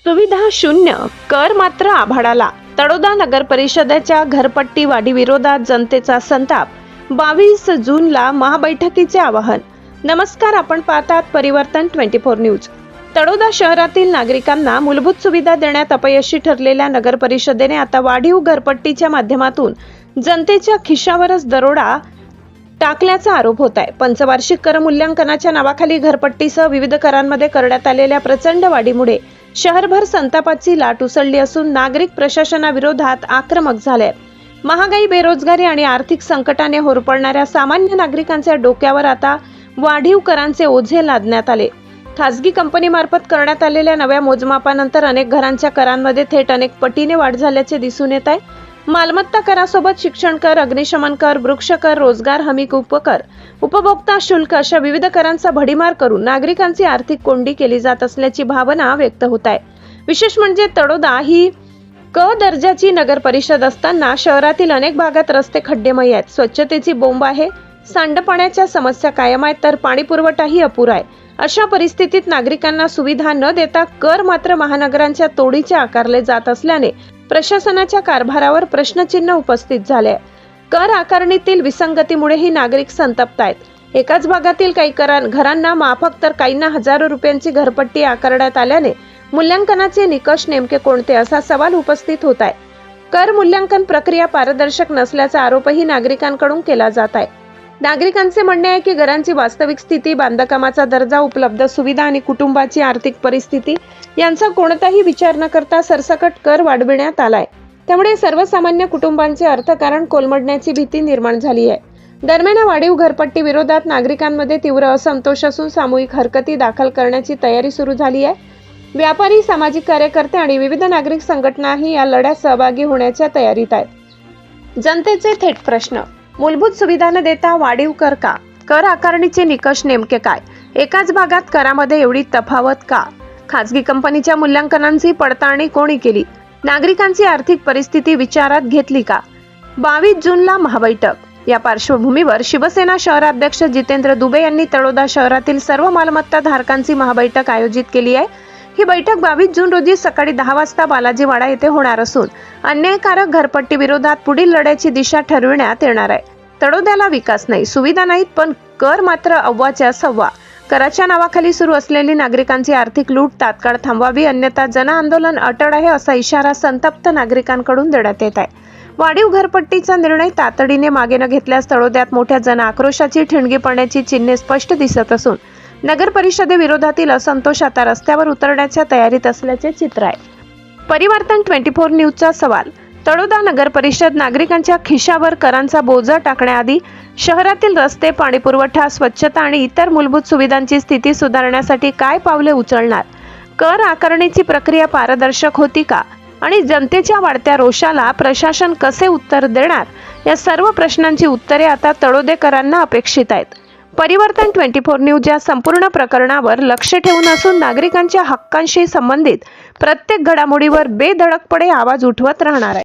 सुविधा शून्य, कर मात्र आभाळाला. तळोदा नगर परिषदेच्या घरपट्टी वाढी विरोधात जनतेचा संताप. 22 जूनला महाबैठकीचे आवाहन. नमस्कार, आपण पाहतात परिवर्तन 24 न्यूज. तळोदा शहरातील नागरिकांना मूलभूत सुविधा देण्यात अपयशी ठरलेल्या नगर परिषदेने आता वाढीव घरपट्टीच्या माध्यमातून जनतेच्या खिशावरच दरोडा टाकल्याचा आरोप होत आहे. पंचवार्षिक कर मूल्यांकनाच्या नावाखाली घरपट्टीसह विविध करांमध्ये करण्यात आलेल्या प्रचंड वाढीमुळे शहरभर संतापाची लाट उसळली असून नागरिक प्रशासनाविरोधात आक्रमक झाले. महागाई, बेरोजगारी आणि आर्थिक संकटाने होरपळणाऱ्या सामान्य नागरिकांच्या डोक्यावर आता वाढीव करांचे ओझे लादण्यात आले. खासगी कंपनीमार्फत करण्यात आलेल्या नव्या मोजमापानंतर अनेक घरांच्या करांमध्ये थेट अनेक पटीने वाढ झाल्याचे दिसून येत आहे. मालमत्ता करासोबत शिक्षण कर, अग्निशमन कर, वृक्ष कर, रोजगार हमी उपकर, उपभोक्ता शुल्क अशा विविध करांचा भडीमार करून नागरिकांची आर्थिक कोंडी केली जात असल्याची भावना व्यक्त होत आहे. विशेष म्हणजे तळोदा ही क दर्जाची नगर परिषद असताना शहरातील अनेक भागात रस्ते खड्डेमय आहेत, स्वच्छतेची बोंब आहे, सांडपाण्याच्या समस्या कायम आहेत, तर पाणी पुरवठाही अपुरा आहे. अशा परिस्थितीत नागरिकांना सुविधा न देता कर मात्र महानगरांच्या तोडीचे आकारले जात असल्याने प्रशासनाच्या कारभारावर प्रश्नचिन्ह उपस्थित झाले आहे. कर आकारणीतील विसंगतीमुळेही नागरिक संतप्त आहेत. एकाच भागातील काही घरांना माफक तर काहींना हजारो रुपयांची घरपट्टी आकारण्यात आल्याने मूल्यांकनाचे निकष नेमके कोणते असा सवाल उपस्थित होत आहे. कर मूल्यांकन प्रक्रिया पारदर्शक नसल्याचा आरोपही नागरिकांकडून केला जात आहे. नागरिकांचे म्हणणे आहे की घरांची वास्तविक स्थिती, बांधकामाचा दर्जा, उपलब्ध सुविधा आणि कुटुंबाची आर्थिक परिस्थिती यांचा कोणताही विचार न करता सरसकट कर वाढविण्यात आलाय. त्यामुळे सर्वसामान्य कुटुंबांचे अर्थकारण कोलमडण्याची भीती निर्माण झाली आहे. दरम्यान वाढीव घरपट्टी विरोधात नागरिकांमध्ये तीव्र असंतोष असून सामूहिक हरकती दाखल करण्याची तयारी सुरू झाली आहे. व्यापारी, सामाजिक कार्यकर्ते आणि विविध नागरिक संघटनाही या लढ्यात सहभागी होण्याच्या तयारीत आहेत. जनतेचे थेट प्रश्न: मूलभूत सुविधा न देता वाढीव कर का? कर आकारणीचे निकष नेमके काय? एकाच भागात करामध्ये एवढी तफावत का? खासगी कंपनीच्या मूल्यांकनांची पडताळणी कोणी केली? नागरिकांची आर्थिक परिस्थिती विचारात घेतली का? 22 जूनला महाबैठक. या पार्श्वभूमीवर शिवसेना शहराध्यक्ष जितेंद्र दुबे यांनी तळोदा शहरातील सर्व मालमत्ता धारकांची महाबैठक आयोजित केली आहे. ही बैठक 22 जून रोजी सकाळी 10 वाजता बालाजीवाडा येथे होणार असून अन्यायकारक घरपट्टी विरोधात पुढील लढ्याची दिशा ठरविण्यात येणार आहे. तळोद्याला विकास नाही, सुविधा नाहीत, पण कर मात्र अव्वाच्या सव्वा. कराच्या नावाखाली सुरू असलेली नागरिकांची आर्थिक लूट तात्काळ थांबवावी, अन्यथा जन आंदोलन अटळ आहे असा इशारा संतप्त नागरिकांकडून देण्यात येत आहे. वाढीव घरपट्टीचा निर्णय तातडीने मागे न घेतल्यास तळोद्यात मोठ्या जन आक्रोशाची ठिणगी पडण्याची चिन्हे स्पष्ट दिसत असून नगर परिषदेविरोधातील असंतोष आता रस्त्यावर उतरण्याच्या तयारीत असल्याचे चित्र आहे. परिवर्तन 24 न्यूजचा सवाल: तळोदा नगर परिषद नागरिकांच्या खिशावर करांचा बोजा टाकण्याआधी शहरातील रस्ते, पाणीपुरवठा, स्वच्छता आणि इतर मूलभूत सुविधांची स्थिती सुधारण्यासाठी काय पावले उचलणार? कर आकारणीची प्रक्रिया पारदर्शक होती का? आणि जनतेच्या वाढत्या रोषाला प्रशासन कसे उत्तर देणार? या सर्व प्रश्नांची उत्तरे आता तळोदेकरांना अपेक्षित आहेत. परिवर्तन 24 न्यूज या संपूर्ण प्रकरणावर लक्ष ठेवून असून नागरिकांच्या हक्कांशी संबंधित प्रत्येक घडामोडीवर बेधडकपणे आवाज उठवत राहणार आहे.